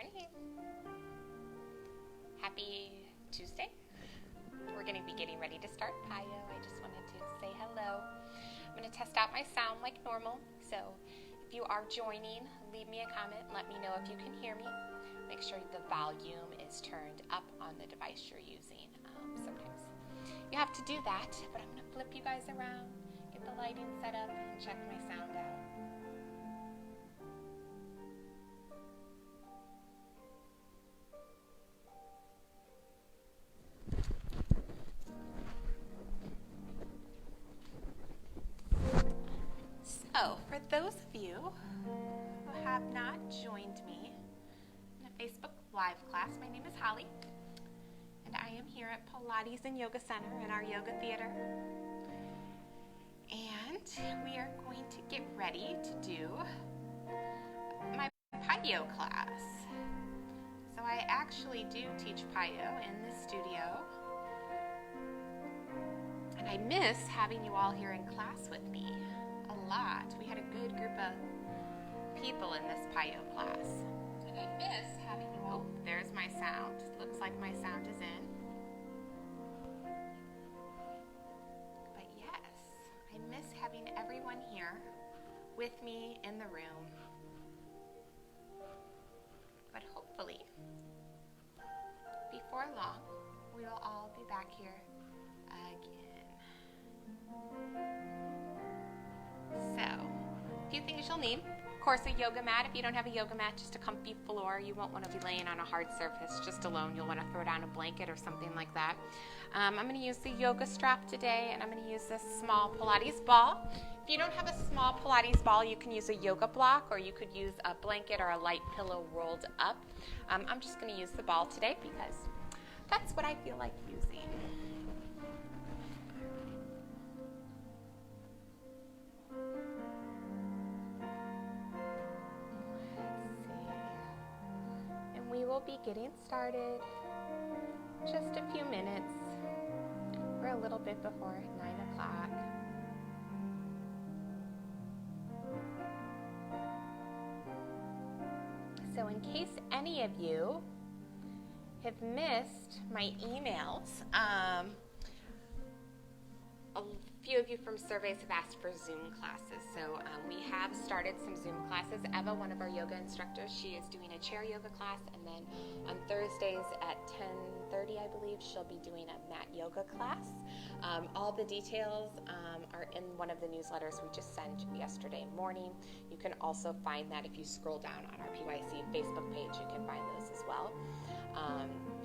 morning. Happy Tuesday. We're going to be getting ready to start PIYO. I just wanted to say hello. I'm going to test out my sound like normal. So if you are joining, leave me a comment and let me know if you can hear me. Make sure the volume is turned up on the device you're using. Sometimes you have to do that, but I'm going to flip you guys around, get the lighting set up, and check my sound out. So, for those of you who have not joined me in a Facebook Live class, my name is Holly, and I am here at Pilates and Yoga Center in our yoga theater. And we are going to get ready to do my PIYO class. So I actually do teach PIYO in the studio, and I miss having you all here in class with me. A lot. We had a good group of people in this PIYO class. And I miss having you all. Oh, there's my sound. Looks like my sound is in. But yes, I miss having everyone here with me in the room. But hopefully, before long, we will all be back here again. So, a few things you'll need. Of course, a yoga mat. If you don't have a yoga mat, just a comfy floor. You won't want to be laying on a hard surface just alone. You'll want to throw down a blanket or something like that. I'm going to use the yoga strap today, and I'm going to use this small Pilates ball. If you don't have a small Pilates ball, you can use a yoga block, or you could use a blanket or a light pillow rolled up. I'm just going to use the ball today because that's what I feel like using. We will be getting started just a few minutes. We're a little bit before 9 o'clock. So in case any of you have missed my emails, a few of you from surveys have asked for Zoom classes. So we have started some Zoom classes. Eva, one of our yoga instructors, she is doing a chair yoga class, and then on Thursdays at 10:30, I believe, she'll be doing a mat yoga class. All the details are in one of the newsletters we just sent yesterday morning. You can also find that if you scroll down on our PYC Facebook page, you can find those as well.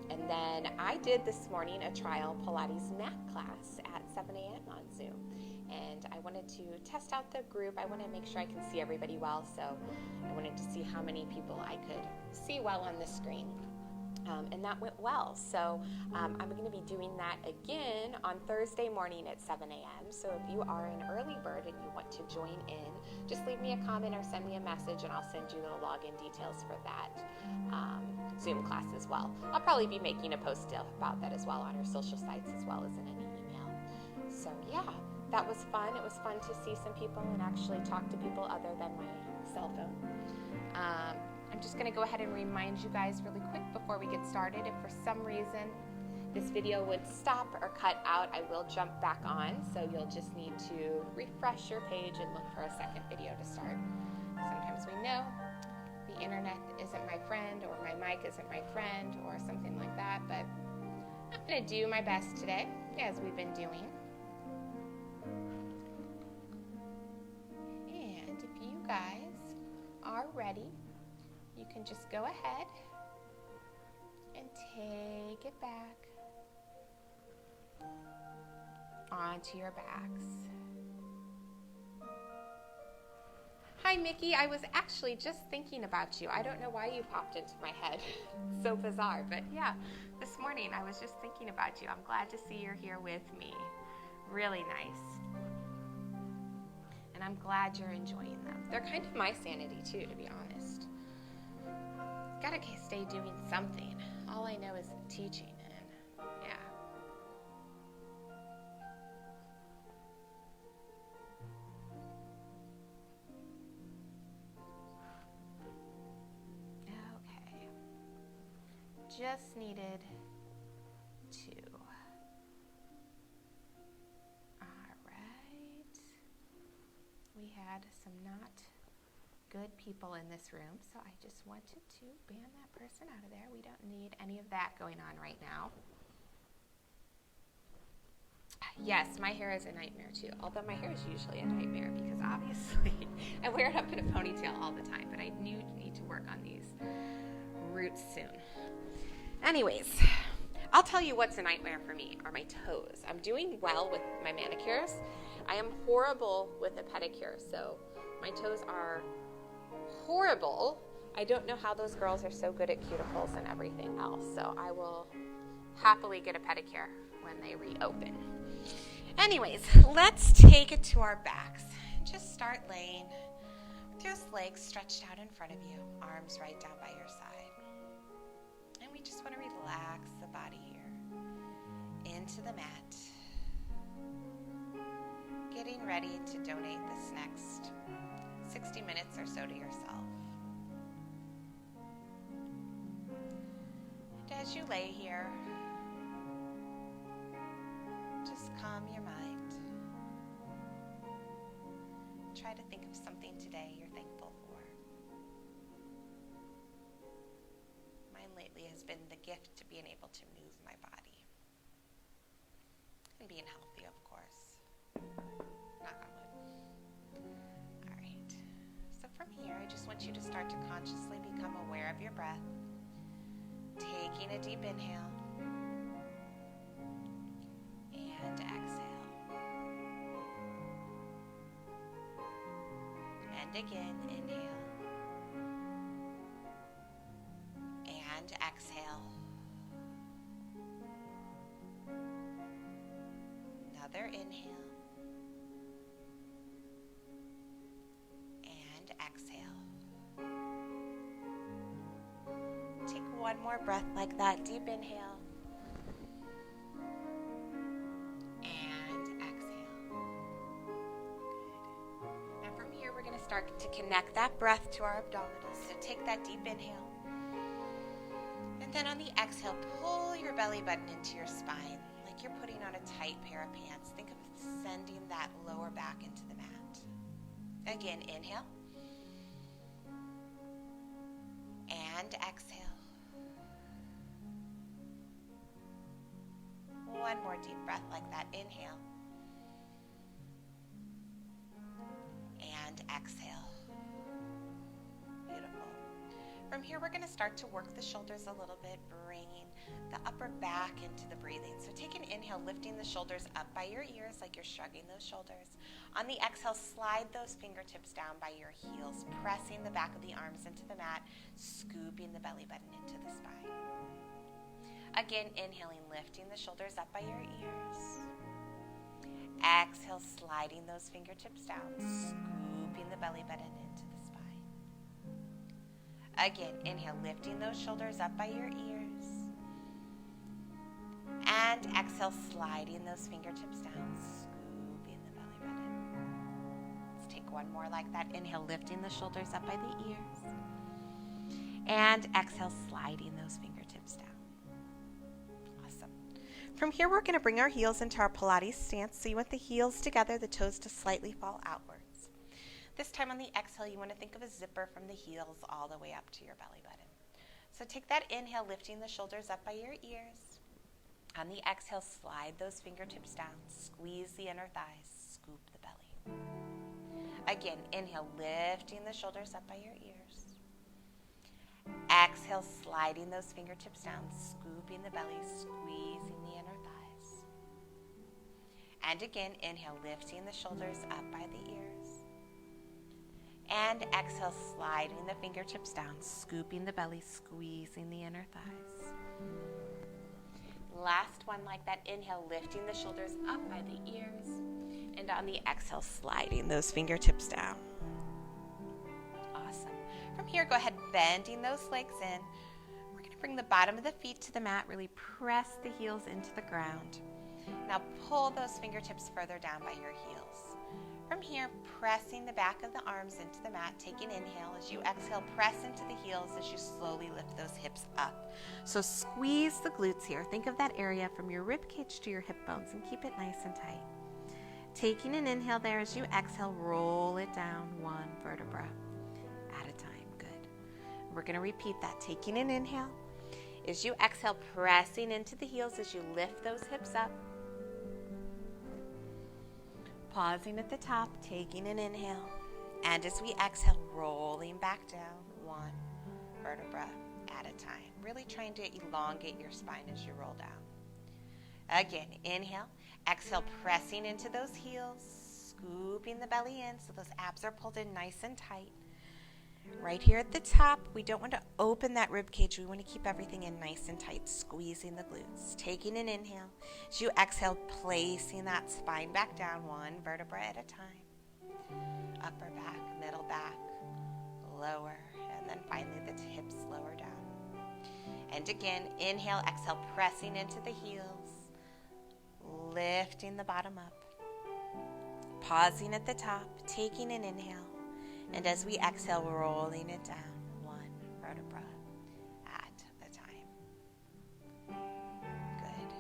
And then I did this morning a trial Pilates mat class at 7 a.m. on Zoom. And I wanted to test out the group. I want to make sure I can see everybody well, so I wanted to see how many people I could see well on the screen. And that went well. So I'm going to be doing that again on Thursday morning at 7 a.m. So if you are an early bird and you want to join in, just leave me a comment or send me a message, and I'll send you the login details for that Zoom class as well. I'll probably be making a post about that as well on our social sites as well as in any email. So yeah, that was fun. It was fun to see some people and actually talk to people other than my cell phone. I'm just going to go ahead and remind you guys really quick before we get started. If for some reason this video would stop or cut out, I will jump back on. So you'll just need to refresh your page and look for a second video to start. Sometimes we know the internet isn't my friend, or my mic isn't my friend, or something like that. But I'm going to do my best today, as we've been doing. And if you guys are ready, you can just go ahead and take it back onto your backs. Hi, Mickey. I was actually just thinking about you. I don't know why you popped into my head. It's so bizarre. But yeah, this morning I was just thinking about you. I'm glad to see you're here with me. Really nice. And I'm glad you're enjoying them. They're kind of my sanity too, to be honest. Gotta stay doing something. All I know is teaching, and yeah. Okay. just needed 2. All right. We had some not good people in this room, so I just wanted to ban that person out of there. We don't need any of that going on right now. Yes, my hair is a nightmare too, although my hair is usually a nightmare because obviously I wear it up in a ponytail all the time, but I need to work on these roots soon. Anyways, I'll tell you what's a nightmare for me are my toes. I'm doing well with my manicures. I am horrible with a pedicure, so my toes are horrible. I don't know how those girls are so good at cuticles and everything else, so I will happily get a pedicure when they reopen. Anyways, let's take it to our backs. Just start laying with your legs stretched out in front of you, arms right down by your side. And we just want to relax the body here into the mat. Getting ready to donate this next 60 minutes or so to yourself. And as you lay here, just calm your mind. Try to think of something today you're thankful for. Mine lately has been the gift to being able to move my body. And being healthy, of course. Knock on wood. All right. So from here, I just want you to start to consciously become aware of your breath. Taking a deep inhale. And exhale. And again, inhale. And exhale. Another inhale. And exhale. Take one more breath like that. Deep inhale. Start to connect that breath to our abdominals. So take that deep inhale. And then on the exhale, pull your belly button into your spine like you're putting on a tight pair of pants. Think of sending that lower back into the mat. Again, inhale. And exhale. One more deep breath like that. Inhale. And exhale. Beautiful. From here, we're going to start to work the shoulders a little bit, bringing the upper back into the breathing. So take an inhale, lifting the shoulders up by your ears like you're shrugging those shoulders. On the exhale, slide those fingertips down by your heels, pressing the back of the arms into the mat, scooping the belly button into the spine. Again, inhaling, lifting the shoulders up by your ears. Exhale, sliding those fingertips down, scooping the belly button into the spine. Again, inhale, lifting those shoulders up by your ears. And exhale, sliding those fingertips down, scooping the belly button. Let's take one more like that. Inhale, lifting the shoulders up by the ears. And exhale, sliding those fingertips down. From here, we're going to bring our heels into our Pilates stance. So you want the heels together, the toes to slightly fall outwards. This time on the exhale, you want to think of a zipper from the heels all the way up to your belly button. So take that inhale, lifting the shoulders up by your ears. On the exhale, slide those fingertips down, squeeze the inner thighs, scoop the belly. Again, inhale, lifting the shoulders up by your ears. Exhale, sliding those fingertips down, scooping the belly, squeezing the inner thighs. And again, inhale, lifting the shoulders up by the ears. And exhale, sliding the fingertips down, scooping the belly, squeezing the inner thighs. Last one like that. Inhale, lifting the shoulders up by the ears. And on the exhale, sliding those fingertips down. Awesome. From here, go ahead, bending those legs in. We're going to bring the bottom of the feet to the mat, really press the heels into the ground. Now pull those fingertips further down by your heels. From here, pressing the back of the arms into the mat, take an inhale. As you exhale, press into the heels as you slowly lift those hips up. So squeeze the glutes here. Think of that area from your rib cage to your hip bones and keep it nice and tight. Taking an inhale there. As you exhale, roll it down one vertebra at a time. Good. We're going to repeat that. Taking an inhale. As you exhale, pressing into the heels as you lift those hips up. Pausing at the top, taking an inhale. And as we exhale, rolling back down one vertebra at a time. Really trying to elongate your spine as you roll down. Again, inhale. Exhale, pressing into those heels, scooping the belly in so those abs are pulled in nice and tight. Right here at the top, we don't want to open that rib cage. We want to keep everything in nice and tight, squeezing the glutes. Taking an inhale. As you exhale, placing that spine back down one vertebra at a time. Upper back, middle back, lower, and then finally the hips lower down. And again, inhale, exhale, pressing into the heels, lifting the bottom up. Pausing at the top, taking an inhale. And as we exhale, rolling it down one vertebra at a time. Good.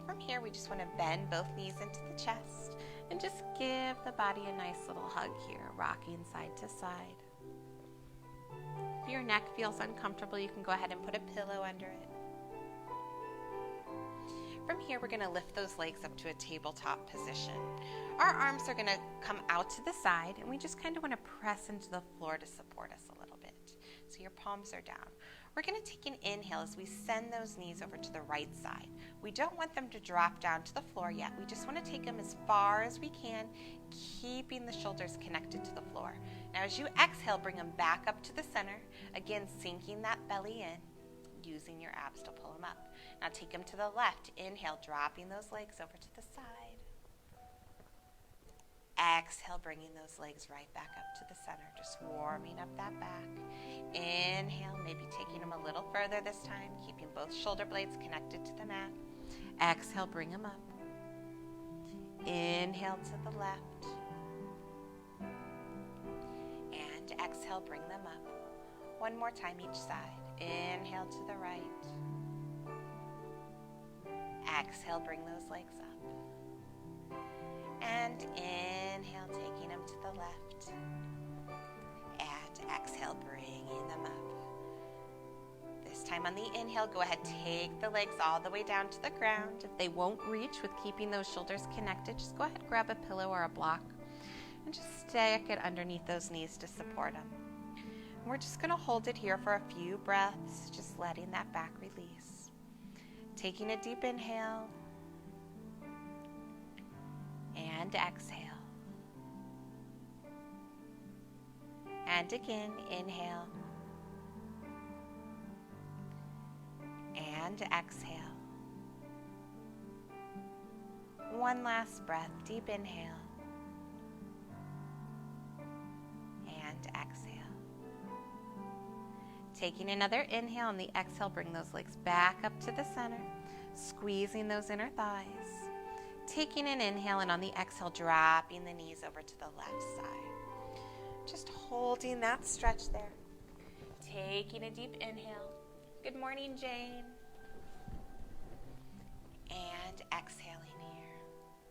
From here, we just want to bend both knees into the chest and just give the body a nice little hug here, rocking side to side. If your neck feels uncomfortable, you can go ahead and put a pillow under it. From here, we're going to lift those legs up to a tabletop position. Our arms are going to come out to the side, and we just kind of want to press into the floor to support us a little bit. So your palms are down. We're going to take an inhale as we send those knees over to the right side. We don't want them to drop down to the floor yet. We just want to take them as far as we can, keeping the shoulders connected to the floor. Now, as you exhale, bring them back up to the center. Again, sinking that belly in, using your abs to pull them up. Now take them to the left. Inhale, dropping those legs over to the side. Exhale, bringing those legs right back up to the center, just warming up that back. Inhale, maybe taking them a little further this time, keeping both shoulder blades connected to the mat. Exhale, bring them up. Inhale to the left. And exhale, bring them up. One more time each side. Inhale to the right. Exhale, bring those legs up. And inhale, taking them to the left. And exhale, bringing them up. This time on the inhale, go ahead, take the legs all the way down to the ground. If they won't reach with keeping those shoulders connected, just go ahead, grab a pillow or a block and just stick it underneath those knees to support them. And we're just going to hold it here for a few breaths, just letting that back release. Taking a deep inhale. And exhale. And again, inhale. And exhale. One last breath, deep inhale. And exhale. Taking another inhale, on the exhale, bring those legs back up to the center, squeezing those inner thighs. Taking an inhale, and on the exhale, dropping the knees over to the left side. Just holding that stretch there. Taking a deep inhale. Good morning, Jane. And exhaling here.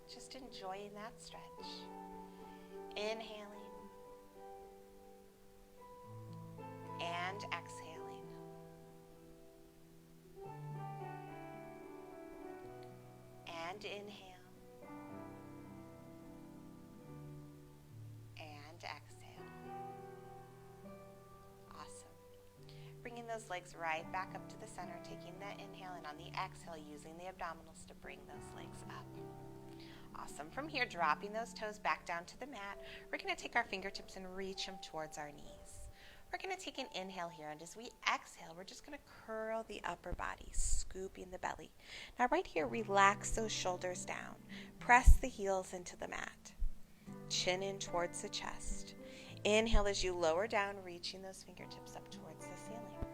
Just enjoying that stretch. Inhaling. And exhaling. And inhale. And exhale. Awesome. Bringing those legs right back up to the center, taking that inhale, and on the exhale, using the abdominals to bring those legs up. Awesome. From here, dropping those toes back down to the mat, we're going to take our fingertips and reach them towards our knees. We're going to take an inhale here, and as we exhale, we're just going to curl the upper body, scooping the belly. Now right here, relax those shoulders down. Press the heels into the mat. Chin in towards the chest. Inhale as you lower down, reaching those fingertips up towards the ceiling.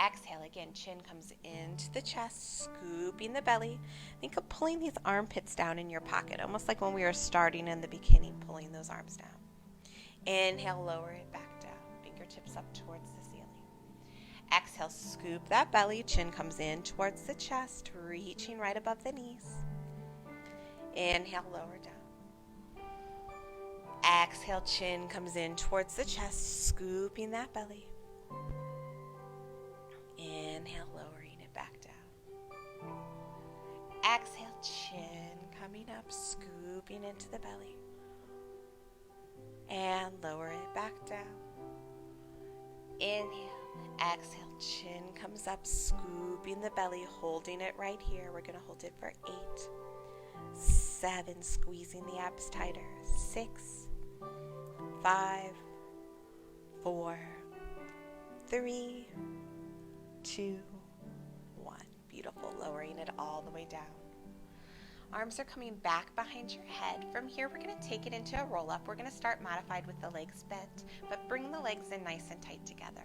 Exhale again, chin comes into the chest, scooping the belly. Think of pulling these armpits down in your pocket, almost like when we were starting in the beginning, pulling those arms down. Inhale, lower it back down, fingertips up towards the ceiling. Exhale, scoop that belly, chin comes in towards the chest, reaching right above the knees. Inhale, lower down. Exhale, chin comes in towards the chest, scooping that belly. Inhale, lowering it back down. Exhale, chin coming up, scooping into the belly. And lower it back down. Inhale, exhale, chin comes up, scooping the belly, holding it right here. We're going to hold it for 8, 7, squeezing the abs tighter, 6, 5, 4, 3, 2, 1. Beautiful. Lowering it all the way down. Arms are coming back behind your head. From here, we're going to take it into a roll-up. We're going to start modified with the legs bent, but bring the legs in nice and tight together.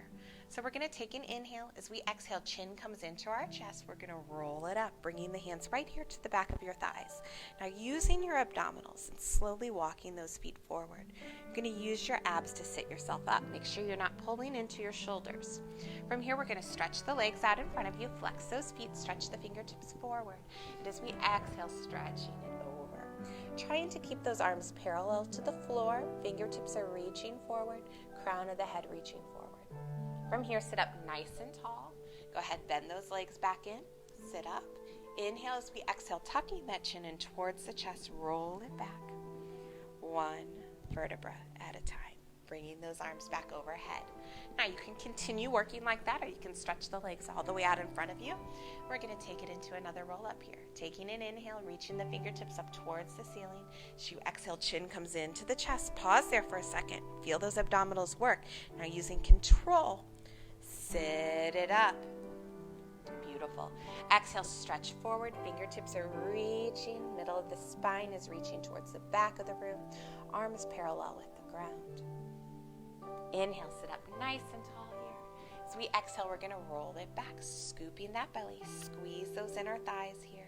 So we're going to take an inhale. As we exhale, chin comes into our chest. We're going to roll it up, bringing the hands right here to the back of your thighs. Now, using your abdominals and slowly walking those feet forward, you're going to use your abs to sit yourself up. Make sure you're not pulling into your shoulders. From here, we're going to stretch the legs out in front of you, flex those feet, stretch the fingertips forward. And as we exhale, stretching it over. Trying to keep those arms parallel to the floor. Fingertips are reaching forward, crown of the head reaching forward. From here, sit up nice and tall. Go ahead, bend those legs back in. Sit up. Inhale as we exhale, tucking that chin in towards the chest. Roll it back. 1 vertebra at a time. Bringing those arms back overhead. Now you can continue working like that, or you can stretch the legs all the way out in front of you. We're going to take it into another roll up here. Taking an inhale, reaching the fingertips up towards the ceiling. As you exhale, chin comes into the chest. Pause there for a second. Feel those abdominals work. Now using control, sit it up. Beautiful. Exhale, stretch forward. Fingertips are reaching. Middle of the spine is reaching towards the back of the room. Arms parallel with the ground. Inhale, sit up nice and tall here. As we exhale, we're going to roll it back, scooping that belly. Squeeze those inner thighs here.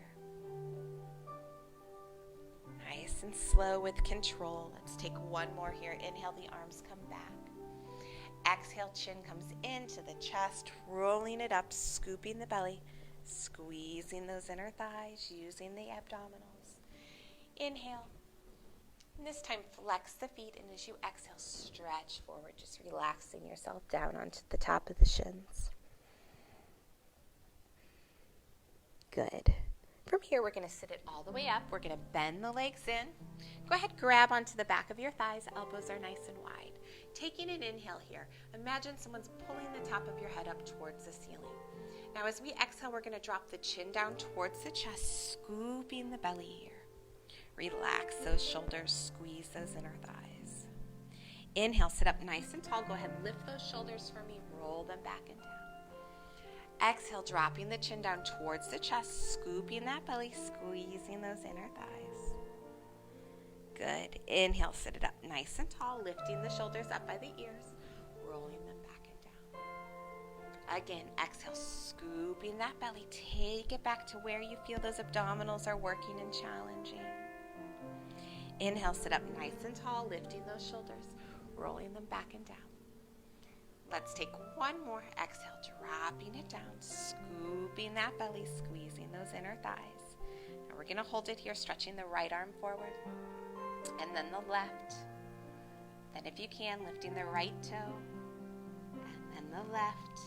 Nice and slow with control. Let's take one more here. Inhale, the arms come back. Exhale, chin comes into the chest, rolling it up, scooping the belly, squeezing those inner thighs, using the abdominals. Inhale. And this time, flex the feet, and as you exhale, stretch forward, just relaxing yourself down onto the top of the shins. Good. From here, we're going to sit it all the way up. We're going to bend the legs in. Go ahead, grab onto the back of your thighs. Elbows are nice and wide. Taking an inhale here, imagine someone's pulling the top of your head up towards the ceiling. Now, as we exhale, we're going to drop the chin down towards the chest, scooping the belly here. Relax those shoulders, squeeze those inner thighs. Inhale, sit up nice and tall. Go ahead, lift those shoulders for me, roll them back and down. Exhale, dropping the chin down towards the chest, scooping that belly, squeezing those inner thighs. Good. Inhale, sit it up nice and tall, lifting the shoulders up by the ears, rolling them back and down. Again, exhale, scooping that belly. Take it back to where you feel those abdominals are working and challenging. Inhale, sit up nice and tall, lifting those shoulders, rolling them back and down. Let's take one more. Exhale, dropping it down, scooping that belly, squeezing those inner thighs. Now we're going to hold it here, stretching the right arm forward, and then the left. Then if you can, lifting the right toe, and then the left.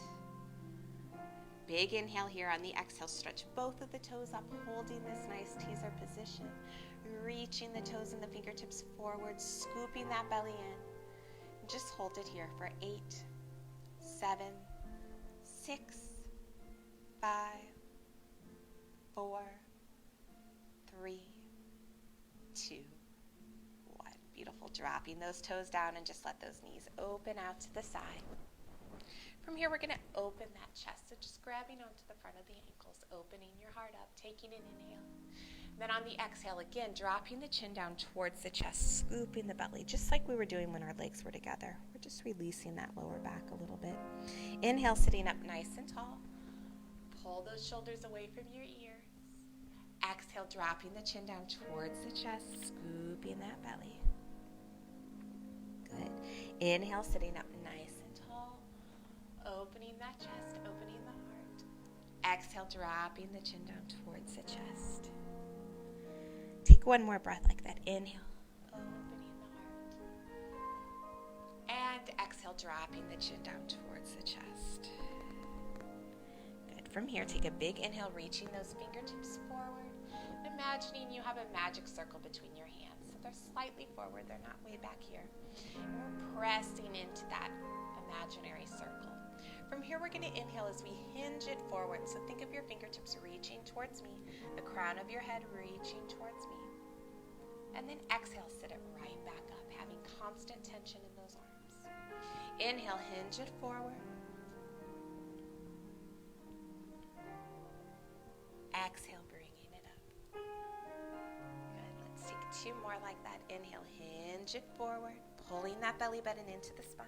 Big inhale here on the exhale. Stretch both of the toes up, holding this nice teaser position. Reaching the toes and the fingertips forward, scooping that belly in. Just hold it here for 8, 7, 6, 5, 4, 3, 2, 1. Beautiful. Dropping those toes down and just let those knees open out to the side. From here, we're going to open that chest. So just grabbing onto the front of the ankles, opening your heart up, taking an inhale. Then on the exhale, again, dropping the chin down towards the chest, scooping the belly, just like we were doing when our legs were together. We're just releasing that lower back a little bit. Inhale, sitting up nice and tall. Pull those shoulders away from your ears. Exhale, dropping the chin down towards the chest, scooping that belly. Good. Inhale, sitting up nice and tall. Opening that chest, opening the heart. Exhale, dropping the chin down towards the chest. Take one more breath like that. Inhale, opening the heart. And exhale, dropping the chin down towards the chest. Good. From here, take a big inhale, reaching those fingertips forward. Imagining you have a magic circle between your hands. So they're slightly forward, they're not way back here. And we're pressing into that imaginary circle. From here, we're going to inhale as we hinge it forward. So think of your fingertips reaching towards me, the crown of your head reaching towards me. And then exhale, sit it right back up, having constant tension in those arms. Inhale, hinge it forward. Exhale, bringing it up. Good. Let's take two more like that. Inhale, hinge it forward, pulling that belly button into the spine.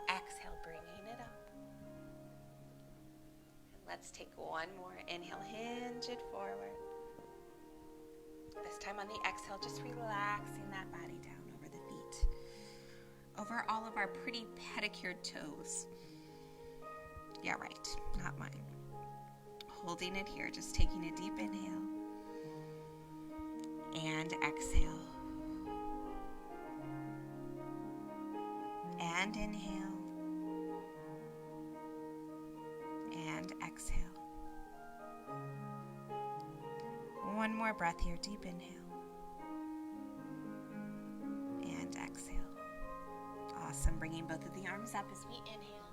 Exhale, bringing it up. And let's take one more. Inhale, hinge it forward. This time on the exhale, just relaxing that body down over the feet, over all of our pretty pedicured toes. Yeah, right, not mine. Holding it here, just taking a deep inhale and exhale. And inhale. And exhale. One more breath here, deep inhale. And exhale. Awesome, bringing both of the arms up as we inhale.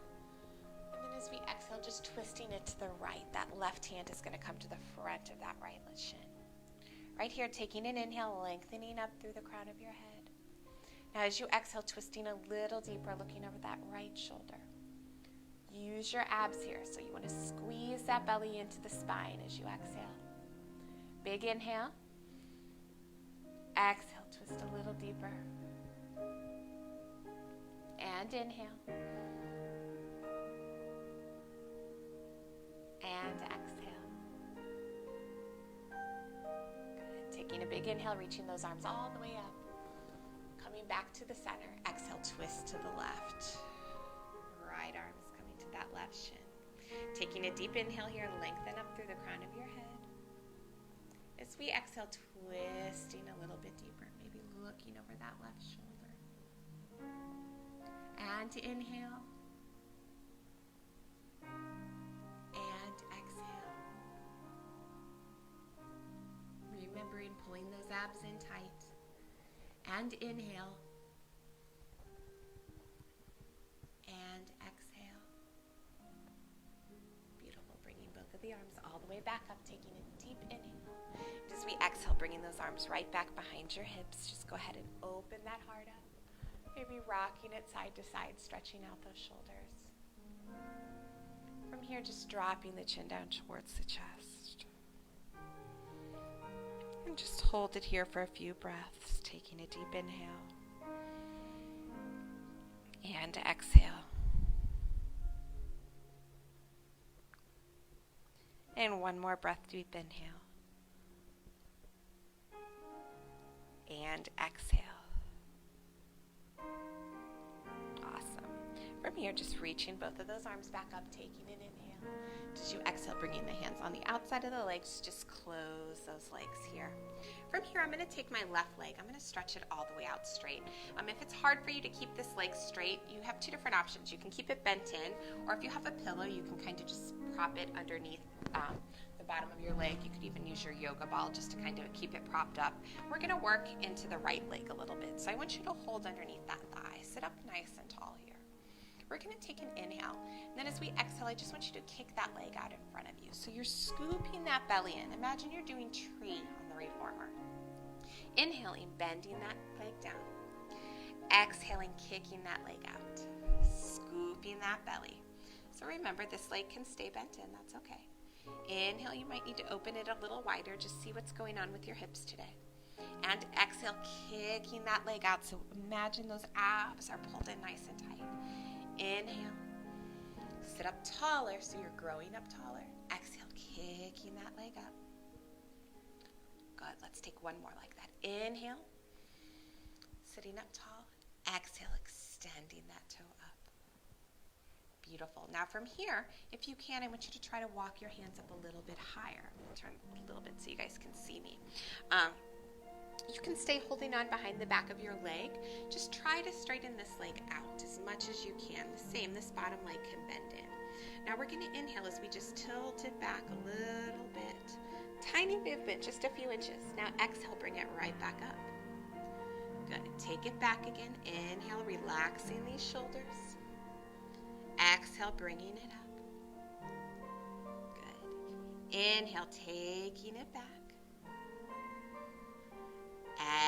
And then as we exhale, just twisting it to the right. That left hand is going to come to the front of that right shin. Right here, taking an inhale, lengthening up through the crown of your head. Now as you exhale, twisting a little deeper, looking over that right shoulder. Use your abs here. So you want to squeeze that belly into the spine as you exhale. Big inhale. Exhale, twist a little deeper. And inhale. And exhale. Good. Taking a big inhale, reaching those arms all the way up. Coming back to the center. Exhale, twist to the left. Right arm is coming to that left shin. Taking a deep inhale here, lengthen up through the crown of your head. As we exhale, twisting a little bit deeper, maybe looking over that left shoulder. And inhale. And exhale. Remembering pulling those abs in tight. And inhale. And exhale. Beautiful. Bringing both of the arms all the way back up, taking a deep inhale. As we exhale, bringing those arms right back behind your hips. Just go ahead and open that heart up. Maybe rocking it side to side, stretching out those shoulders. From here, just dropping the chin down towards the chest. And just hold it here for a few breaths, taking a deep inhale. And exhale. And one more breath, deep inhale. And exhale. Awesome. From here, just reaching both of those arms back up, taking an inhale. As you exhale, bringing the hands on the outside of the legs, just close those legs here. From here, I'm going to take my left leg. I'm going to stretch it all the way out straight. If it's hard for you to keep this leg straight, you have two different options. You can keep it bent in, or if you have a pillow, you can kind of just prop it underneath the bottom of your leg. You could even use your yoga ball just to kind of keep it propped up. We're going to work into the right leg a little bit. So I want you to hold underneath that thigh. Sit up nice and tall here. We're going to take an inhale. And then as we exhale, I just want you to kick that leg out in front of you. So you're scooping that belly in. Imagine you're doing tree on the reformer. Inhaling, bending that leg down. Exhaling, kicking that leg out. scooping that belly. So remember, this leg can stay bent in. That's okay. Inhale, you might need to open it a little wider. Just see what's going on with your hips today. And exhale, kicking that leg out. So imagine those abs are pulled in nice and tight. Inhale. Sit up taller, so you're growing up taller. Exhale, kicking that leg up. Good. Let's take one more like that. Inhale. Sitting up tall. Exhale, extending that toe up. Beautiful. Now from here, if you can, I want you to try to walk your hands up a little bit higher. Turn a little bit so you guys can see me. You can stay holding on behind the back of your leg. Just try to straighten this leg out as much as you can. The same, this bottom leg can bend in. Now we're going to inhale as we just tilt it back a little bit. Tiny movement, just a few inches. Now exhale, bring it right back up. Good. Take it back again. Inhale, relaxing these shoulders. Exhale, bringing it up. Good. Inhale, taking it back.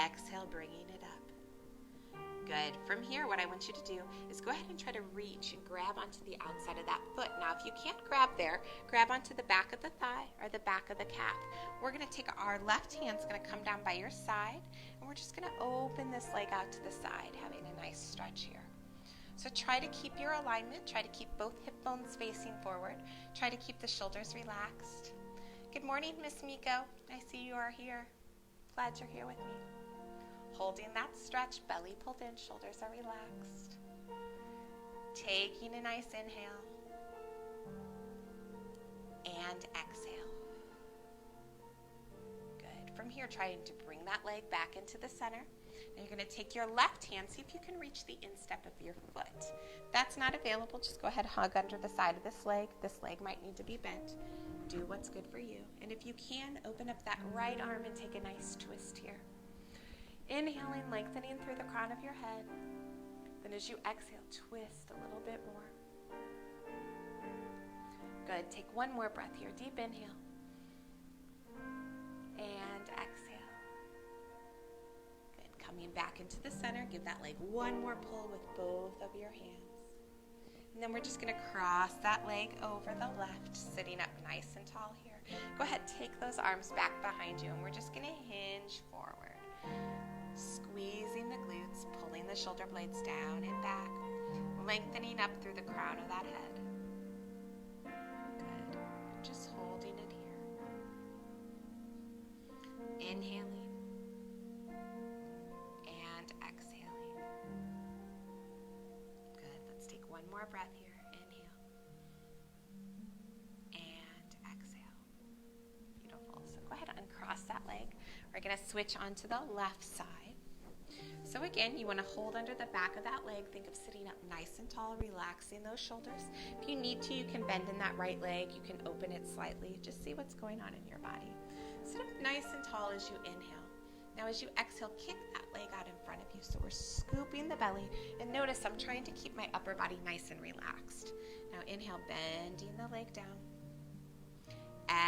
Exhale, bringing it up. Good. From here, what I want you to do is go ahead and try to reach and grab onto the outside of that foot. Now, if you can't grab there, grab onto the back of the thigh or the back of the calf. We're going to take our left hand's going to come down by your side, and we're just going to open this leg out to the side, having a nice stretch here. So try to keep your alignment. Try to keep both hip bones facing forward. Try to keep the shoulders relaxed. Good morning, Miss Miko. I see you are here. Glad you're here with me. Holding that stretch, belly pulled in, shoulders are relaxed. Taking a nice inhale. And exhale. Good. From here, trying to bring that leg back into the center. And you're going to take your left hand, see if you can reach the instep of your foot. If that's not available, just go ahead and hug under the side of this leg. This leg might need to be bent. Do what's good for you. And if you can, open up that right arm and take a nice twist here. Inhaling, lengthening through the crown of your head. Then as you exhale, twist a little bit more. Good. Take one more breath here. Deep inhale. And exhale. Good. Coming back into the center. Give that leg one more pull with both of your hands. And then we're just going to cross that leg over the left, sitting up nice and tall here. Go ahead, take those arms back behind you, and we're just going to hinge forward. Squeezing the glutes, pulling the shoulder blades down and back, lengthening up through the crown of that head. Good. Just holding it here. Inhaling and exhaling. Good. Let's take one more breath here. Inhale and exhale. Beautiful. So go ahead and uncross that leg. We're going to switch onto the left side. So again, you want to hold under the back of that leg. Think of sitting up nice and tall, relaxing those shoulders. If you need to, you can bend in that right leg. You can open it slightly. Just see what's going on in your body. Sit up nice and tall as you inhale. Now as you exhale, kick that leg out in front of you. So we're scooping the belly. And notice I'm trying to keep my upper body nice and relaxed. Now inhale, bending the leg down.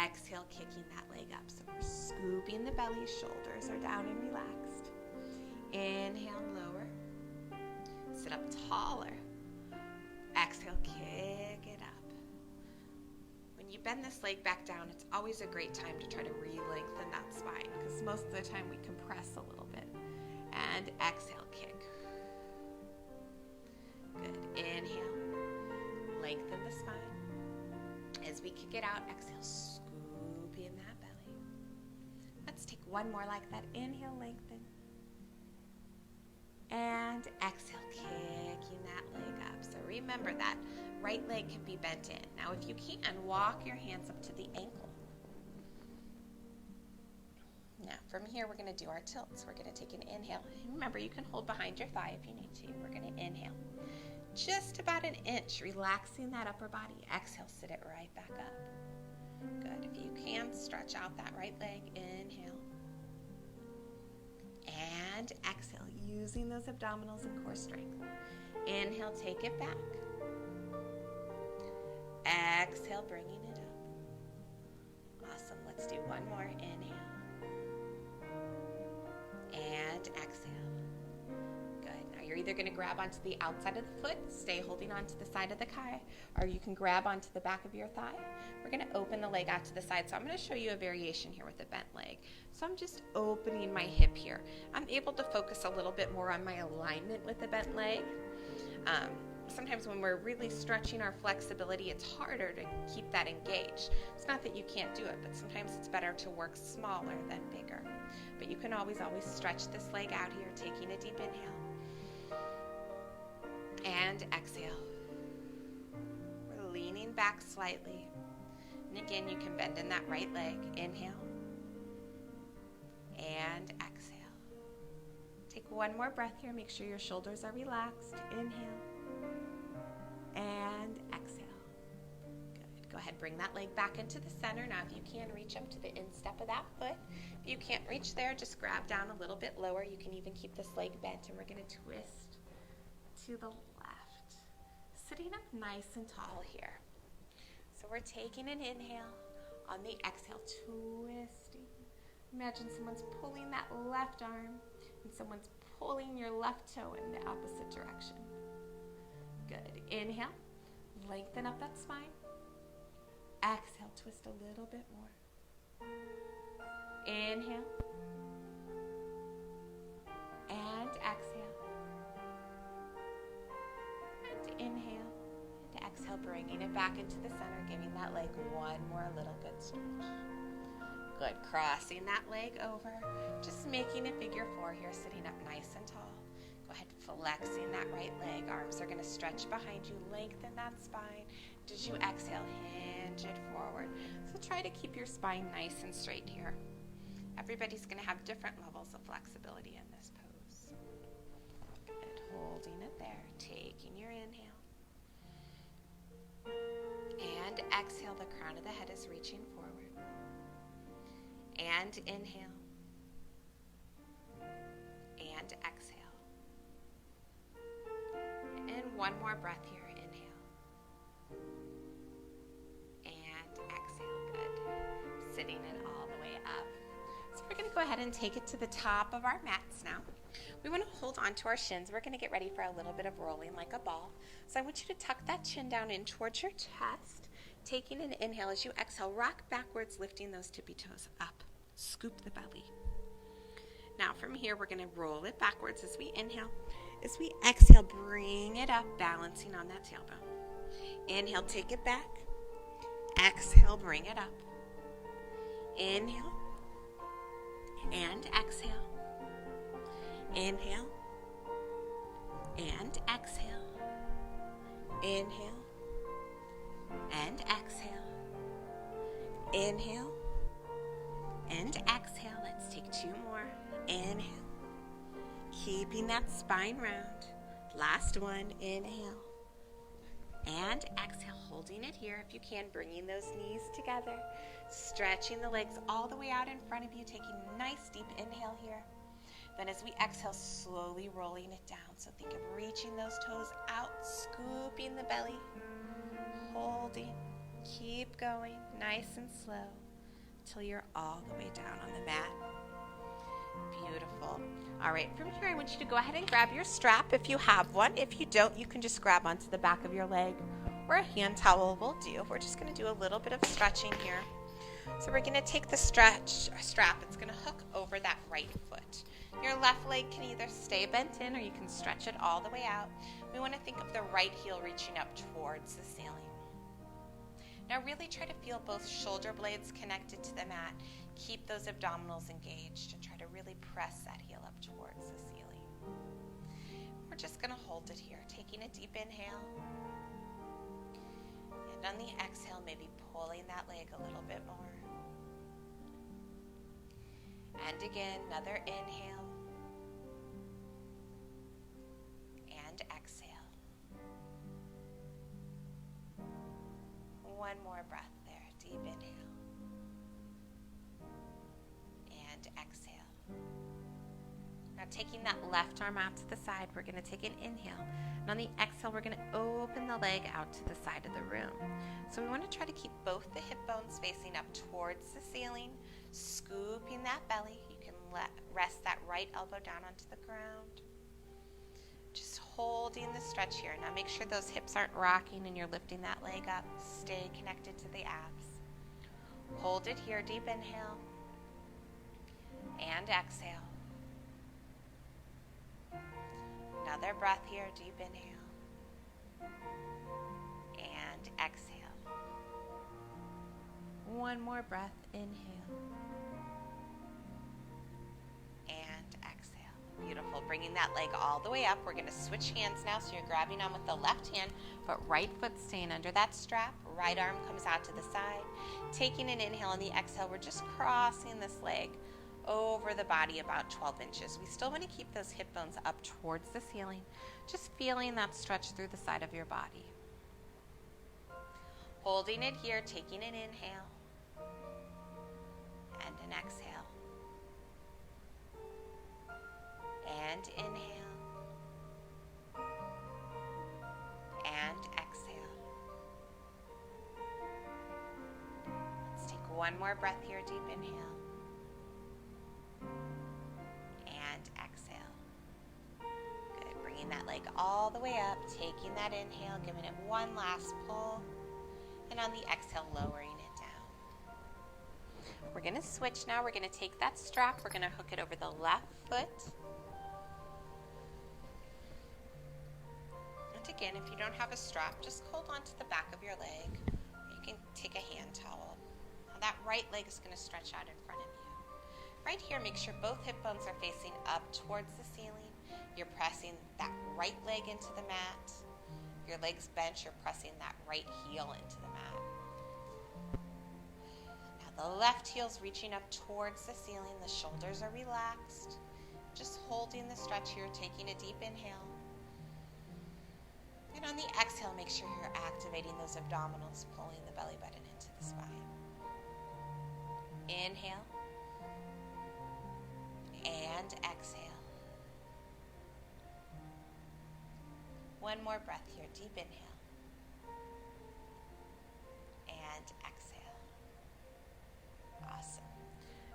Exhale, kicking that leg up. So we're scooping the belly, shoulders are down and relaxed. Inhale, lower. Sit up taller. Exhale, kick it up. When you bend this leg back down, it's always a great time to try to re-lengthen that spine because most of the time we compress a little bit. And exhale, kick. Good. Inhale. Lengthen the spine. As we kick it out, exhale, scooping that belly. Let's take one more like that. Inhale, lengthen. And exhale, kicking that leg up. So remember that right leg can be bent in. Now if you can, walk your hands up to the ankle. Now from here we're going to do our tilts. We're going to take an inhale. Remember, you can hold behind your thigh if you need to. We're going to inhale. Just about an inch, relaxing that upper body. Exhale, sit it right back up. Good. If you can, stretch out that right leg. Inhale. And exhale, using those abdominals and core strength. Inhale, take it back. Exhale, bringing it up. Awesome. Let's do one more. Inhale. And exhale. Good. Now you're either going to grab onto the outside of the foot, stay holding onto the side of the thigh, or you can grab onto the back of your thigh. We're going to open the leg out to the side. So I'm going to show you a variation here with a bent leg. So I'm just opening my hip here. I'm able to focus a little bit more on my alignment with the bent leg. Sometimes when we're really stretching our flexibility, it's harder to keep that engaged. It's not that you can't do it, but sometimes it's better to work smaller than bigger. But you can always stretch this leg out here, taking a deep inhale. And exhale. We're leaning back slightly. And again, you can bend in that right leg. Inhale. And exhale. Take one more breath here. Make sure your shoulders are relaxed. Inhale. And exhale. Good. Go ahead, bring that leg back into the center. Now, if you can, reach up to the instep of that foot. If you can't reach there, just grab down a little bit lower. You can even keep this leg bent, and we're going to twist to the left. Sitting up nice and tall here. So we're taking an inhale. On the exhale, twisting. Imagine someone's pulling that left arm, and someone's pulling your left toe in the opposite direction. Good. Inhale. Lengthen up that spine. Exhale. Twist a little bit more. Inhale. And exhale. And inhale. And exhale. Bringing it back into the center. Giving that leg one more little good stretch. Good. Crossing that leg over. Just making a figure four here. Sitting up nice and tall. Go ahead, flexing that right leg. Arms are going to stretch behind you. Lengthen that spine. As you exhale, hinge it forward. So try to keep your spine nice and straight here. Everybody's going to have different levels of flexibility in this pose. Good. Holding it there. Taking your inhale. And exhale. The crown of the head is reaching forward. And inhale. And exhale. And one more breath here. Inhale. And exhale. Good. Sitting it all the way up. So we're going to go ahead and take it to the top of our mats now. We want to hold on to our shins. We're going to get ready for a little bit of rolling like a ball. So I want you to tuck that chin down in towards your chest. Taking an inhale as you exhale. Rock backwards, lifting those tippy toes up. Scoop the belly. Now from here, we're going to roll it backwards as we inhale. As we exhale, bring it up, balancing on that tailbone. Inhale, take it back. Exhale, bring it up. Inhale. And exhale. Inhale. And exhale. Inhale. And exhale. Inhale. And exhale. Let's take two more. Inhale. Keeping that spine round. Last one. Inhale. And exhale. Holding it here if you can. Bringing those knees together. Stretching the legs all the way out in front of you. Taking a nice deep inhale here. Then as we exhale, slowly rolling it down. So think of reaching those toes out. Scooping the belly. Holding. Keep going. Nice and slow. Till you're all the way down on the mat. Beautiful. All right, from here I want you to go ahead and grab your strap if you have one. If you don't, you can just grab onto the back of your leg, or a hand towel will do. We're just going to do a little bit of stretching here. So we're going to take the strap. It's going to hook over that right foot. Your left leg can either stay bent in or you can stretch it all the way out. We want to think of the right heel reaching up towards the ceiling. Now really try to feel both shoulder blades connected to the mat. Keep those abdominals engaged and try to really press that heel up towards the ceiling. We're just going to hold it here, taking a deep inhale. And on the exhale, maybe pulling that leg a little bit more. And again, another inhale. And exhale. One more breath there. Deep inhale. And exhale. Now taking that left arm out to the side, we're going to take an inhale. And on the exhale, we're going to open the leg out to the side of the room. So we want to try to keep both the hip bones facing up towards the ceiling, scooping that belly. You can rest that right elbow down onto the ground. Just holding the stretch here. Now make sure those hips aren't rocking and you're lifting that leg up. Stay connected to the abs. Hold it here, deep inhale and exhale. Another breath here, deep inhale and exhale. One more breath, inhale and exhale. Beautiful. Bringing that leg all the way up. We're going to switch hands now, so you're grabbing on with the left hand, but right foot staying under that strap. Right arm comes out to the side. Taking an inhale on the exhale, we're just crossing this leg over the body about 12 inches. We still want to keep those hip bones up towards the ceiling, just feeling that stretch through the side of your body. Holding it here, taking an inhale and an exhale. And inhale and exhale. Let's take one more breath here, deep inhale and exhale. Good, bringing that leg all the way up, taking that inhale, giving it one last pull, and on the exhale, lowering it down. We're going to switch now. We're going to take that strap, we're going to hook it over the left foot. Again, if you don't have a strap, just hold on to the back of your leg. You can take a hand towel. Now that right leg is going to stretch out in front of you. Right here, make sure both hip bones are facing up towards the ceiling. You're pressing that right leg into the mat. Your legs bent, you're pressing that right heel into the mat. Now the left heel's reaching up towards the ceiling. The shoulders are relaxed. Just holding the stretch here, taking a deep inhale. And on the exhale, make sure you're activating those abdominals, pulling the belly button into the spine. Inhale and exhale. One more breath here, deep inhale and exhale. Awesome.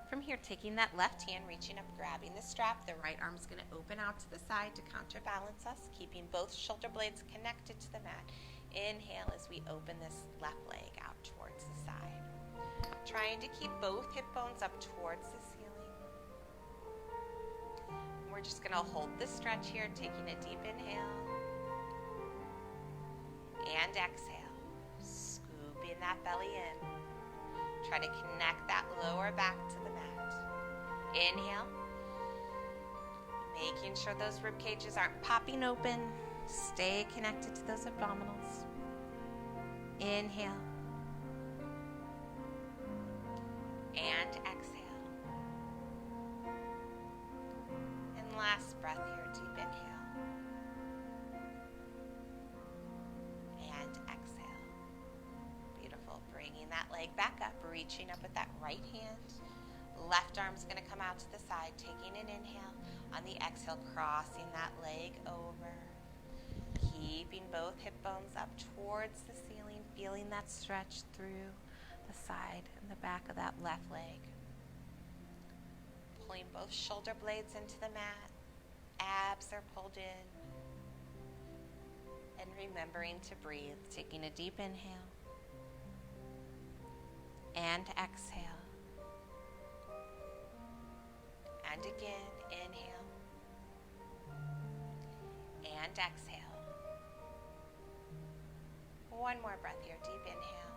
From here, taking that left hand, reaching up, grabbing the strap. The right arm's going to open out to the side to counterbalance us, keeping both shoulder blades connected to the mat. Inhale as we open this left leg out towards the side. Trying to keep both hip bones up towards the ceiling. We're just going to hold this stretch here, taking a deep inhale and exhale. Scooping that belly in. Try to connect that lower back to the mat. Inhale. Making sure those rib cages aren't popping open. Stay connected to those abdominals. Inhale. And exhale. And last breath here, deep inhale. And exhale. Beautiful. Bringing that leg back up, reaching up with that right hand. Left arm's going to come out to the side, taking an inhale. On the exhale, crossing that leg over. Keeping both hip bones up towards the ceiling, feeling that stretch through the side and the back of that left leg. Pulling both shoulder blades into the mat. Abs are pulled in. And remembering to breathe, taking a deep inhale. And exhale. And again, inhale. And exhale. One more breath here, deep inhale.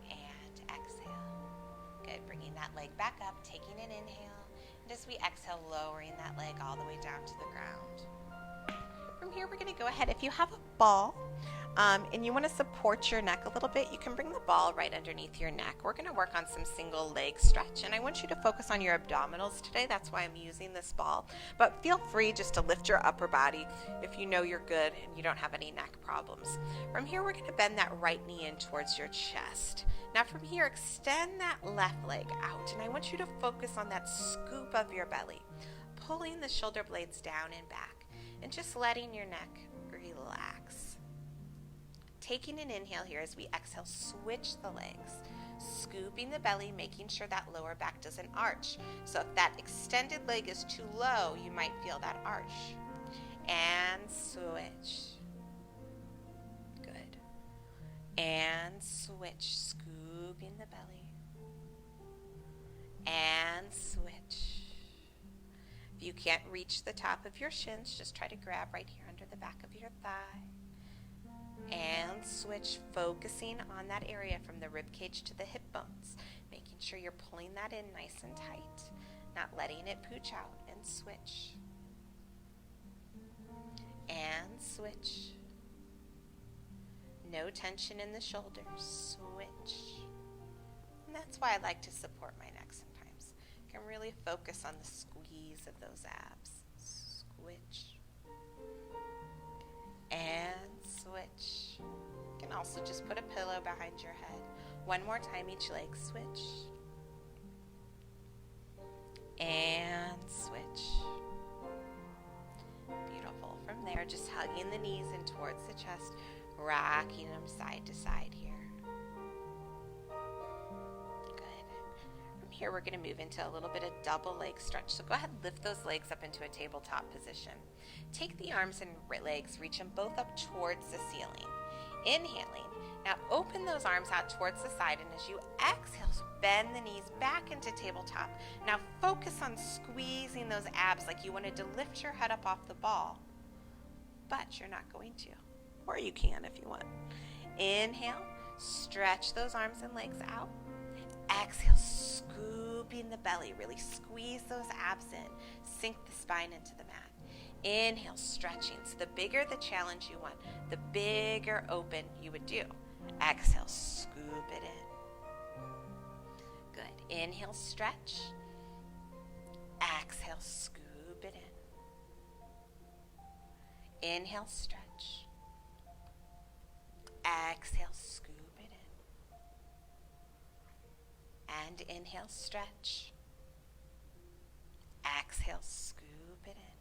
And exhale. Good, bringing that leg back up, taking an inhale. And as we exhale, lowering that leg all the way down to the ground. From here, we're going to go ahead. If you have a ball, and you want to support your neck a little bit, you can bring the ball right underneath your neck. We're going to work on some single leg stretch, and I want you to focus on your abdominals today. That's why I'm using this ball. But feel free just to lift your upper body if you know you're good and you don't have any neck problems. From here, we're going to bend that right knee in towards your chest. Now from here, extend that left leg out, and I want you to focus on that scoop of your belly, pulling the shoulder blades down and back, and just letting your neck relax. Taking an inhale here as we exhale, switch the legs. Scooping the belly, making sure that lower back doesn't arch. So if that extended leg is too low, you might feel that arch. And switch. Good. And switch, scooping the belly. And switch. If you can't reach the top of your shins, just try to grab right here under the back of your thigh. And switch, focusing on that area from the rib cage to the hip bones, making sure you're pulling that in nice and tight, not letting it pooch out. And switch. And switch. No tension in the shoulders. Switch. And that's why I like to support my neck sometimes. I can really focus on the squeeze of those abs. Switch. And switch. You can also just put a pillow behind your head. One more time each leg. Switch. And switch. Beautiful. From there, just hugging the knees in towards the chest, rocking them side to side here. Here we're going to move into a little bit of double leg stretch. So go ahead and lift those legs up into a tabletop position. Take the arms and legs, reach them both up towards the ceiling. Inhaling. Now open those arms out towards the side, and as you exhale, bend the knees back into tabletop. Now focus on squeezing those abs like you wanted to lift your head up off the ball, but you're not going to. Or you can if you want. Inhale, stretch those arms and legs out. Exhale, scooping the belly. Really squeeze those abs in. Sink the spine into the mat. Inhale, stretching. So the bigger the challenge you want, the bigger open you would do. Exhale, scoop it in. Good. Inhale, stretch. Exhale, scoop it in. Inhale, stretch. Exhale, scoop. And inhale, stretch. Exhale, scoop it in.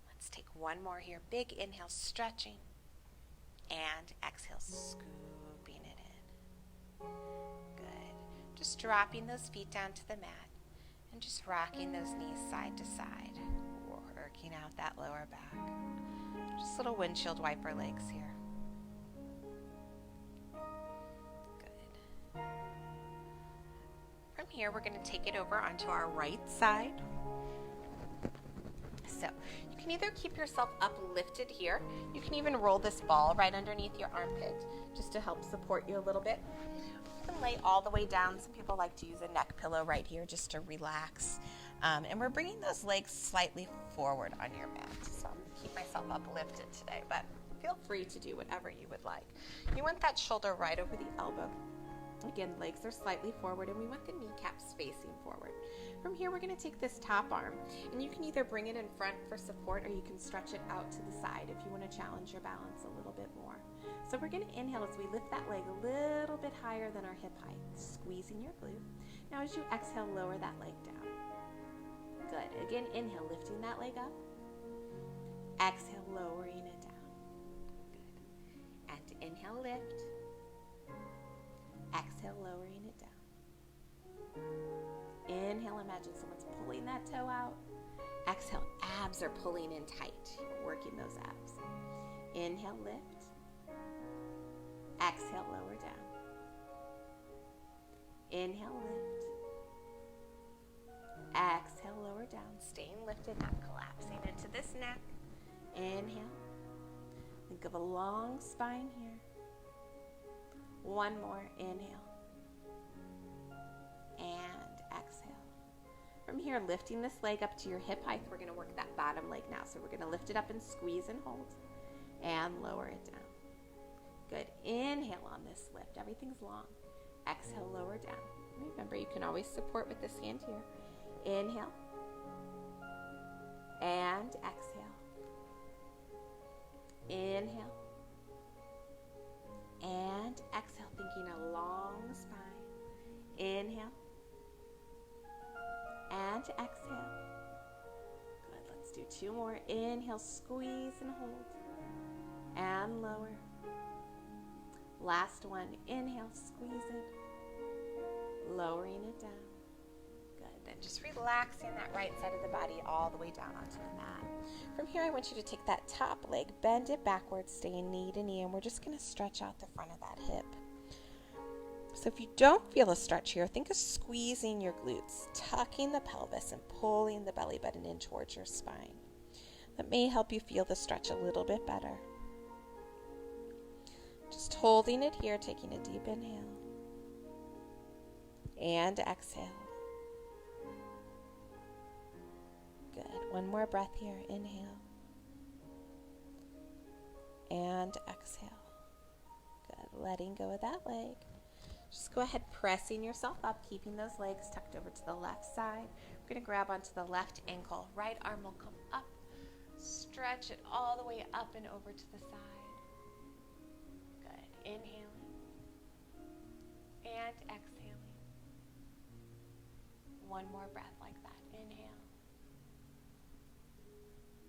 Let's take one more here. Big inhale, stretching. And exhale, scooping it in. Good. Just dropping those feet down to the mat and just rocking those knees side to side, working out that lower back. Just little windshield wiper legs here. From here, we're going to take it over onto our right side. So you can either keep yourself uplifted here. You can even roll this ball right underneath your armpit just to help support you a little bit. You can lay all the way down. Some people like to use a neck pillow right here just to relax. And we're bringing those legs slightly forward on your mat. So I'm going to keep myself uplifted today, but feel free to do whatever you would like. You want that shoulder right over the elbow. Again, legs are slightly forward, and we want the kneecaps facing forward. From here, we're going to take this top arm, and you can either bring it in front for support, or you can stretch it out to the side if you want to challenge your balance a little bit more. So we're going to inhale as we lift that leg a little bit higher than our hip height, squeezing your glute. Now as you exhale, lower that leg down. Good. Again, inhale, lifting that leg up. Exhale, lowering it down. Good. And inhale, lift. Exhale, lowering it down. Inhale, imagine someone's pulling that toe out. Exhale, abs are pulling in tight. You're working those abs. Inhale, lift. Exhale, lower down. Inhale, lift. Exhale, lower down. Staying lifted, not collapsing into this neck. Inhale. Think of a long spine here. One more, inhale, and exhale. From here, lifting this leg up to your hip height, we're going to work that bottom leg now. So we're going to lift it up and squeeze and hold, and lower it down. Good. Inhale on this lift. Everything's long. Exhale, lower down. Remember, you can always support with this hand here. Inhale, and exhale. Inhale. And exhale, thinking a long spine. Inhale. And exhale. Good, let's do two more. Inhale, squeeze and hold. And lower. Last one. Inhale, squeeze it. Lowering it down. Good. Then just relaxing that right side of the body all the way down onto the mat. From here, I want you to take that top leg, bend it backwards, staying knee to knee, and we're just going to stretch out the front of that hip. So if you don't feel a stretch here, think of squeezing your glutes, tucking the pelvis, and pulling the belly button in towards your spine. That may help you feel the stretch a little bit better. Just holding it here, taking a deep inhale. And exhale. Good. One more breath here. Inhale. And exhale. Good. Letting go of that leg. Just go ahead, pressing yourself up, keeping those legs tucked over to the left side. We're going to grab onto the left ankle. Right arm will come up. Stretch it all the way up and over to the side. Good. Inhaling. And exhaling. One more breath like that. Inhale.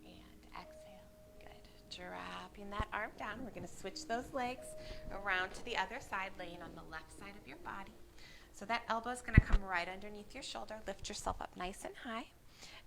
And exhale. Good. Dropping that arm down. We're going to switch those legs around to the other side, laying on the left side of your body. So that elbow is going to come right underneath your shoulder. Lift yourself up nice and high.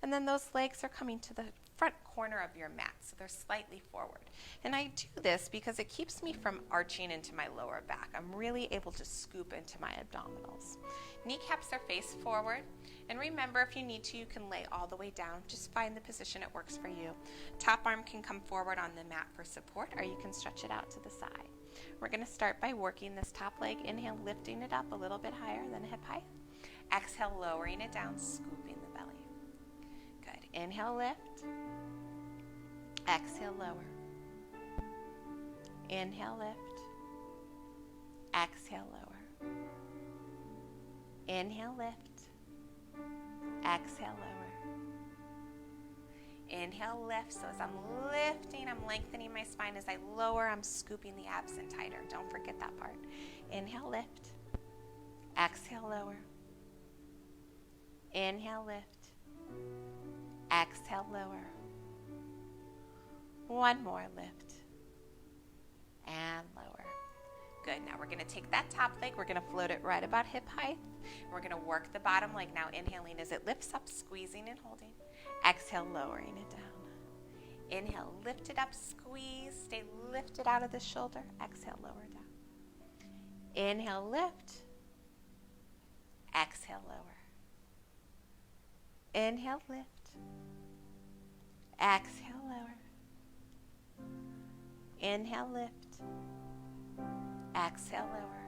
And then those legs are coming to the front corner of your mat, so they're slightly forward. And I do this because it keeps me from arching into my lower back. I'm really able to scoop into my abdominals. Kneecaps are face forward. And remember, if you need to, you can lay all the way down. Just find the position that works for you. Top arm can come forward on the mat for support, or you can stretch it out to the side. We're going to start by working this top leg. Inhale, lifting it up a little bit higher than hip height. Exhale, lowering it down, scooping the belly. Good. Inhale, lift. Exhale, lower. Inhale, lift. Exhale, lower. Inhale, lift. Exhale, lower. Inhale, lift. So as I'm lifting, I'm lengthening my spine. As I lower, I'm scooping the abs in tighter. Don't forget that part. Inhale, lift. Exhale, lower. Inhale, lift. Exhale, lower. One more, lift. And lower. Good. Now we're going to take that top leg. We're going to float it right about hip height. We're going to work the bottom leg now, inhaling as it lifts up, squeezing and holding. Exhale, lowering it down. Inhale, lift it up, squeeze. Stay lifted out of the shoulder. Exhale, lower down. Inhale, lift. Exhale, lower. Inhale, lift. Exhale, lower. Inhale, lift. Exhale, lower.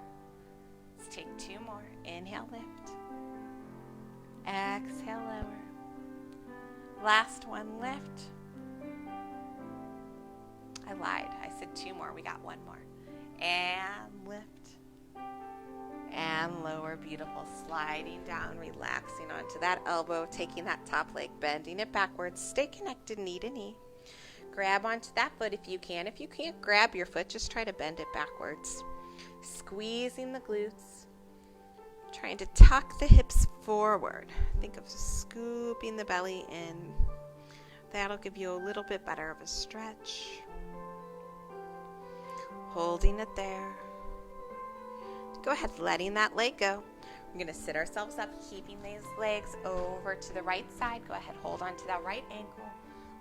Let's take two more. Inhale, lift. Exhale, lower. Last one, lift. I lied. I said two more. We got one more. And lift. And lower. Beautiful. Sliding down, relaxing onto that elbow, taking that top leg, bending it backwards. Stay connected knee to knee. Grab onto that foot if you can. If you can't grab your foot, just try to bend it backwards. Squeezing the glutes. Trying to tuck the hips forward. Think of scooping the belly in. That'll give you a little bit better of a stretch. Holding it there. Go ahead, letting that leg go. We're going to sit ourselves up, keeping these legs over to the right side. Go ahead, hold on to that right ankle.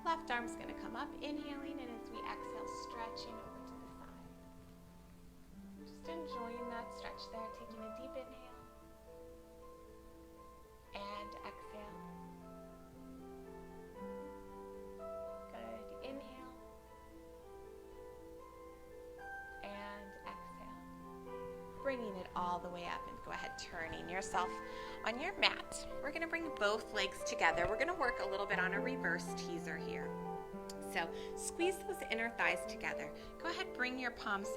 Left arm's going to come up, inhaling, and as we exhale, stretching over to the side. Just enjoying that stretch there, taking a deep inhale and exhale. Good. Inhale and exhale. Bringing it all the way up, and go ahead, turning yourself on your mat. We're going to bring both legs together. We're going to work a little bit on a reverse teaser here. So squeeze those inner thighs together. Go ahead, bring your palms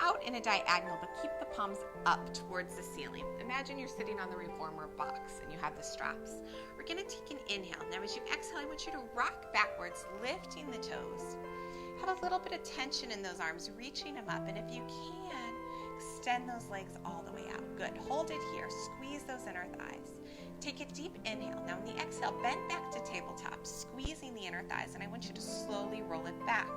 out in a diagonal, but keep the palms up towards the ceiling. Imagine you're sitting on the reformer box and you have the straps. We're going to take an inhale. Now as you exhale, I want you to rock backwards, lifting the toes. Have a little bit of tension in those arms, reaching them up, and if you can, extend those legs all the way out. Good. Hold it here. Squeeze those inner thighs. Take a deep inhale. Now, on the exhale, bend back to tabletop, squeezing the inner thighs, and I want you to slowly roll it back.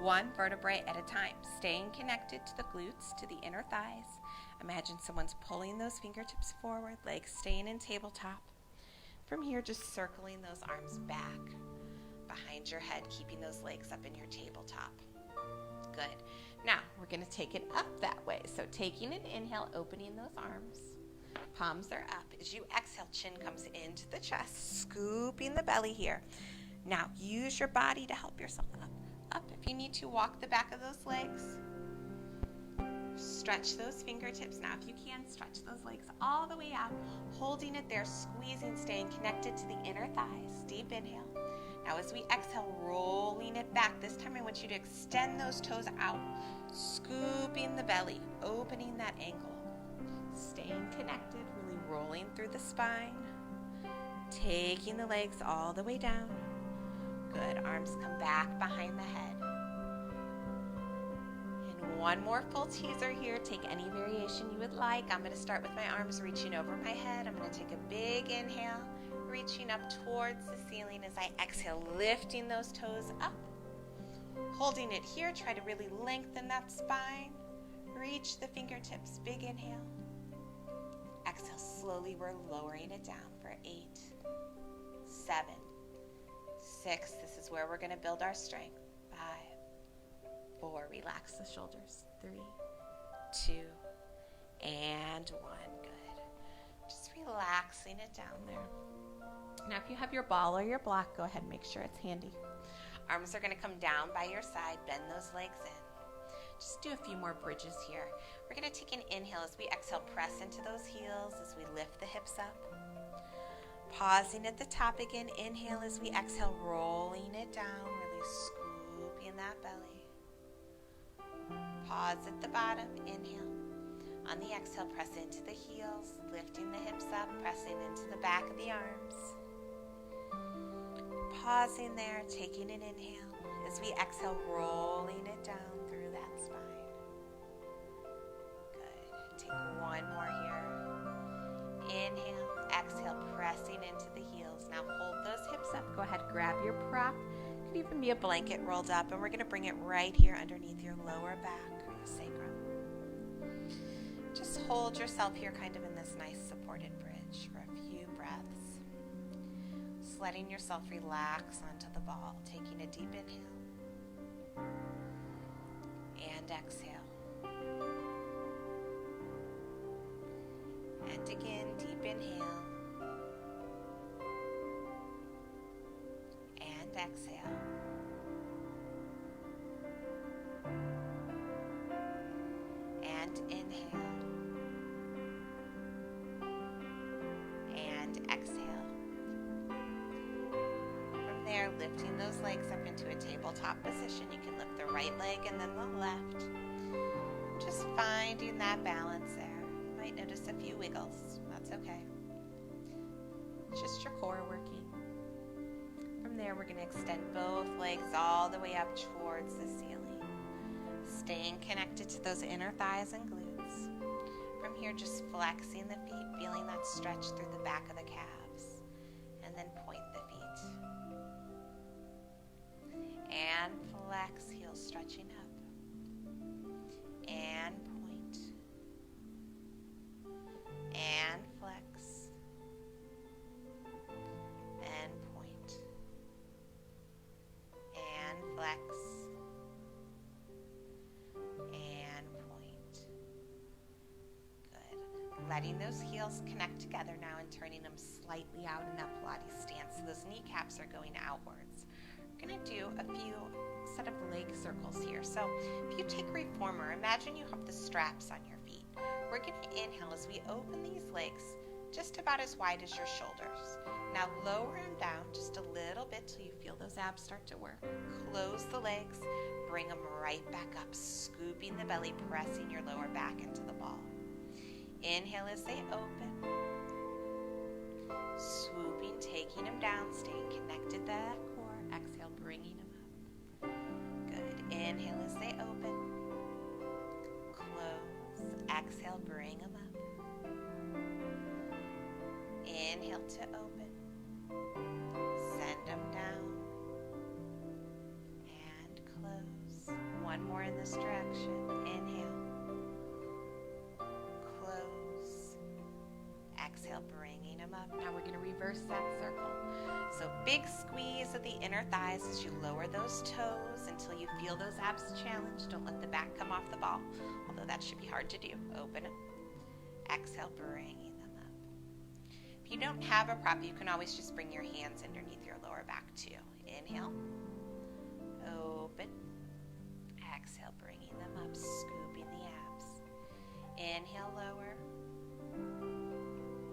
one vertebrae at a time, staying connected to the glutes, to the inner thighs. Imagine someone's pulling those fingertips forward, legs staying in tabletop. From here, just circling those arms back behind your head, keeping those legs up in your tabletop. Good. Now, we're going to take it up that way. So taking an inhale, opening those arms. Palms are up. As you exhale, chin comes into the chest, scooping the belly here. Now, use your body to help yourself up. Up. If you need to, walk the back of those legs. Stretch those fingertips. Now, if you can, stretch those legs all the way out, holding it there, squeezing, staying connected to the inner thighs. Deep inhale. Now, as we exhale, rolling it back. This time, I want you to extend those toes out, scooping the belly, opening that ankle, staying connected, really rolling through the spine, taking the legs all the way down. Good. Arms come back behind the head. And one more full teaser here. Take any variation you would like. I'm going to start with my arms reaching over my head. I'm going to take a big inhale, reaching up towards the ceiling as I exhale, lifting those toes up. Holding it here, try to really lengthen that spine. Reach the fingertips, big inhale. Exhale, slowly we're lowering it down for 8, 7, 6. This is where we're going to build our strength. 5, 4, relax the shoulders. 3, 2, and 1. Good. Just relaxing it down there. Now, if you have your ball or your block, go ahead and make sure it's handy. Arms are going to come down by your side. Bend those legs in. Just do a few more bridges here. We're going to take an inhale as we exhale, press into those heels as we lift the hips up. Pausing at the top again. Inhale as we exhale, rolling it down, really scooping that belly. Pause at the bottom. Inhale. On the exhale, press into the heels, lifting the hips up, pressing into the back of the arms. Pausing there, taking an inhale. As we exhale, rolling it down through that spine. Good. Take one more here. Inhale, exhale, pressing into the heels. Now hold those hips up. Go ahead, grab your prop. Could even be a blanket rolled up, and we're going to bring it right here underneath your lower back, or your sacrum. Just hold yourself here kind of in this nice supported bridge for a few breaths. Just letting yourself relax onto the ball, taking a deep inhale and exhale. And again, deep inhale and exhale. And inhale and exhale. From there, lifting those legs up into a tabletop position. You can lift the right leg and then the left. Just finding that balance there. You might notice a few wiggles. That's okay. It's just your core working. From there, we're going to extend both legs all the way up towards the ceiling. Staying connected to those inner thighs and glutes. From here, just flexing the feet, feeling that stretch through the back of the calves. And then point the feet. And flex, heels stretching up. And point. And flex. And point. And flex. And point. Good. Letting those heels connect together now and turning them slightly out in that Pilates stance. So those kneecaps are going outwards. We're going to do a few set of leg circles here. So if you take reformer, imagine you have the straps on your feet. We're going to inhale as we open these legs just about as wide as your shoulders. Now lower them down just a little bit till you feel those abs start to work. Close the legs, bring them right back up, scooping the belly, pressing your lower back into the ball. Inhale as they open. Swooping, taking them down, staying connected to that core. Exhale, bringing them up. Good. Inhale as they open. Close. Exhale, bring them up. Inhale to open. Send them down. And close. One more in this direction. Inhale. Close. Exhale, bringing them up. Now we're going to reverse that circle. So big squeeze of the inner thighs as you lower those toes until you feel those abs challenged. Don't let the back come off the ball, although that should be hard to do. Open them. Exhale, bringing them up. If you don't have a prop, you can always just bring your hands underneath your lower back too. Inhale. Open. Exhale, bringing them up, scooping the abs. Inhale, lower.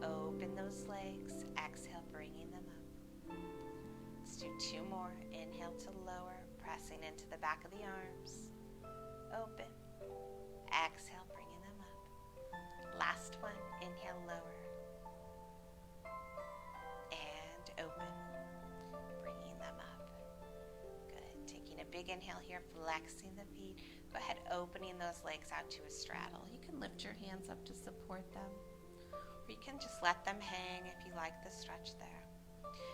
Open those legs. Exhale, bringing them up. Let's do two more. Inhale to lower, pressing into the back of the arms. Open. Exhale, bringing them up. Last one. Inhale, lower. And open. Bringing them up. Good. Taking a big inhale here, flexing the feet. Go ahead, opening those legs out to a straddle. You can lift your hands up to support them. Or you can just let them hang if you like the stretch there.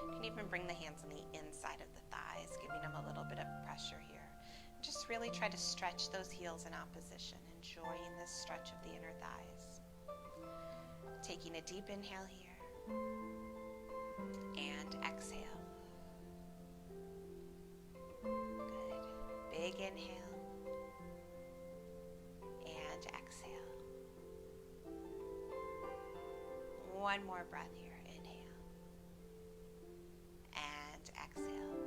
You can even bring the hands on the inside of the thighs, giving them a little bit of pressure here. Just really try to stretch those heels in opposition, enjoying this stretch of the inner thighs. Taking a deep inhale here. And exhale. Good. Big inhale. And exhale. One more breath here. Inhale. And exhale.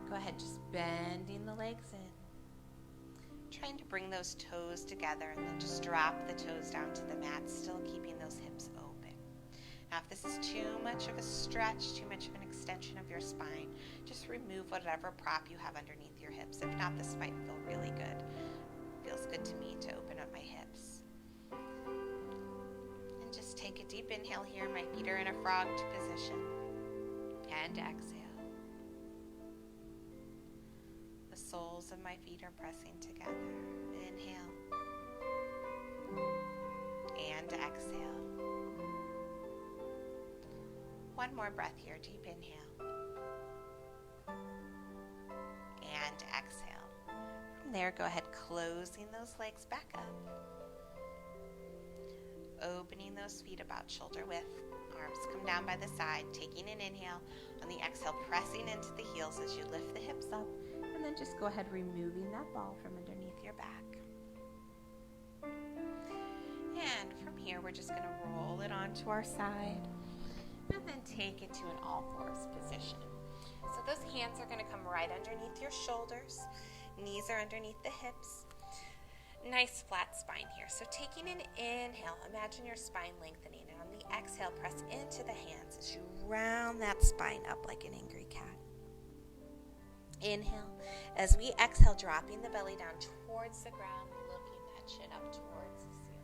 Go ahead, just bending the legs in. Trying to bring those toes together and then just drop the toes down to the mat, still keeping those hips open. Now, if this is too much of a stretch, too much of an extension of your spine, just remove whatever prop you have underneath your hips. If not, this might feel really good. Feels good to me to open up my hips. And just take a deep inhale here. My feet are in a frogged position. And exhale. The soles of my feet are pressing together. Inhale. And exhale. One more breath here. Deep inhale. And exhale. From there, go ahead, closing those legs back up. Opening those feet about shoulder width. Arms come down by the side. Taking an inhale. On the exhale, pressing into the heels as you lift the hips up. And then just go ahead, removing that ball from underneath your back. And from here, we're just going to roll it onto our side. And then take it to an all-fours position. So those hands are going to come right underneath your shoulders. Knees are underneath the hips. Nice flat spine here. So taking an inhale, imagine your spine lengthening. And on the exhale, press into the hands as you round that spine up like an angry cat. Inhale. As we exhale, dropping the belly down towards the ground, looking that chin up towards the ceiling.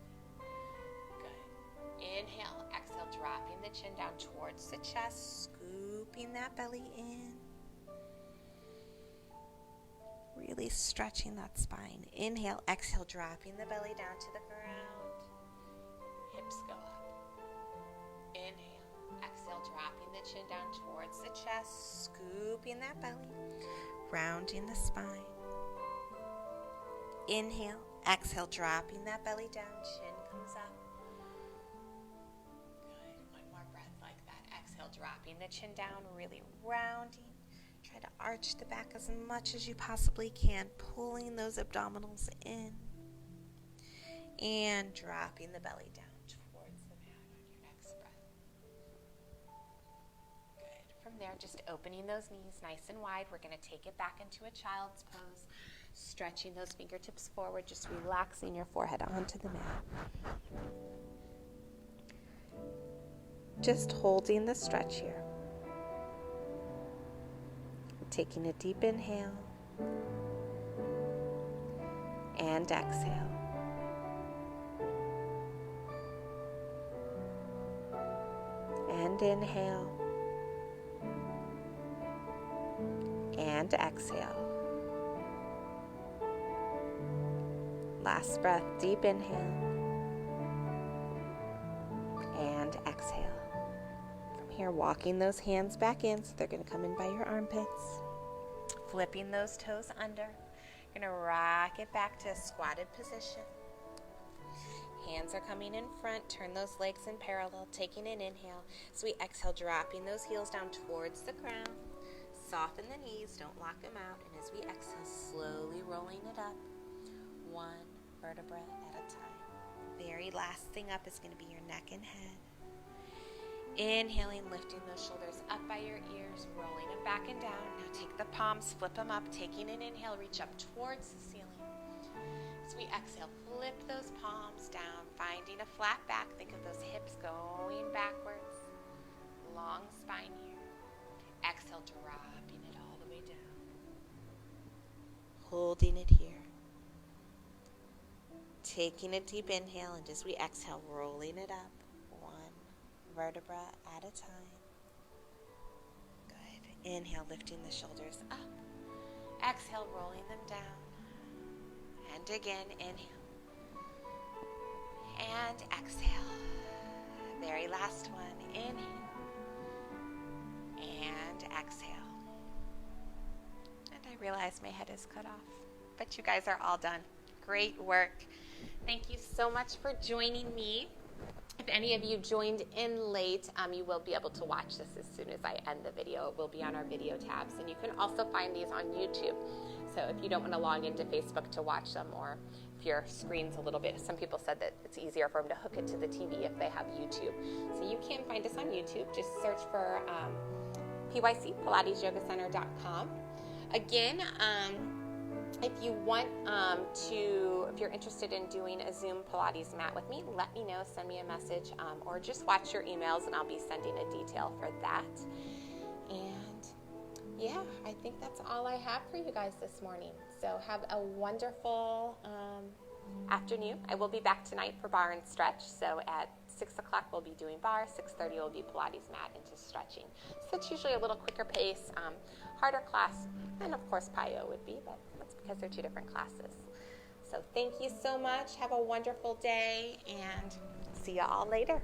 Good. Inhale. Exhale, dropping the chin down towards the chest, scooping that belly in. Really stretching that spine. Inhale. Exhale, dropping the belly down to the ground. Hips go up. Inhale. Exhale, dropping the chin down towards the chest, scooping that belly, rounding the spine. Inhale. Exhale, dropping that belly down, chin comes up. Good. One more breath like that. Exhale, dropping the chin down, really rounding. Try to arch the back as much as you possibly can, pulling those abdominals in. And dropping the belly down towards the mat on your next breath. Good. From there, just opening those knees nice and wide. We're going to take it back into a child's pose. Stretching those fingertips forward, just relaxing your forehead onto the mat. Just holding the stretch here. Taking a deep inhale and exhale. And inhale and exhale. Last breath, deep inhale and exhale. From here, walking those hands back in, so they're going to come in by your armpits. Flipping those toes under. You're going to rock it back to a squatted position. Hands are coming in front. Turn those legs in parallel, taking an inhale. As we exhale, dropping those heels down towards the ground. Soften the knees, don't lock them out. And as we exhale, slowly rolling it up, one vertebra at a time. Very last thing up is going to be your neck and head. Inhaling, lifting those shoulders up by your ears, rolling them back and down. Now take the palms, flip them up, taking an inhale, reach up towards the ceiling. As we exhale, flip those palms down, finding a flat back. Think of those hips going backwards. Long spine here. Exhale, dropping it all the way down. Holding it here. Taking a deep inhale, and as we exhale, rolling it up. One vertebra at a time. Good. Inhale, lifting the shoulders up. Exhale, rolling them down. And again, inhale. And exhale. Very last one. Inhale. And exhale. And I realize my head is cut off. But you guys are all done. Great work. Thank you so much for joining me. If any of you joined in late, you will be able to watch this as soon as I end the video. It will be on our video tabs. And you can also find these on YouTube. So if you don't want to log into Facebook to watch them, or if your screen's a little bit, some people said that it's easier for them to hook it to the TV if they have YouTube. So you can find us on YouTube. Just search for PYC, PilatesYogaCenter.com. Again, if you want if you're interested in doing a Zoom Pilates mat with me, let me know, send me a message, or just watch your emails and I'll be sending a detail for that. And yeah, I think that's all I have for you guys this morning. So have a wonderful afternoon. I will be back tonight for bar and stretch. So at 6 o'clock we'll be doing bar, 6:30 will be Pilates mat into stretching. So it's usually a little quicker pace, harder class, and of course PIYO would be, but that's because they're two different classes. So thank you so much. Have a wonderful day, and see you all later.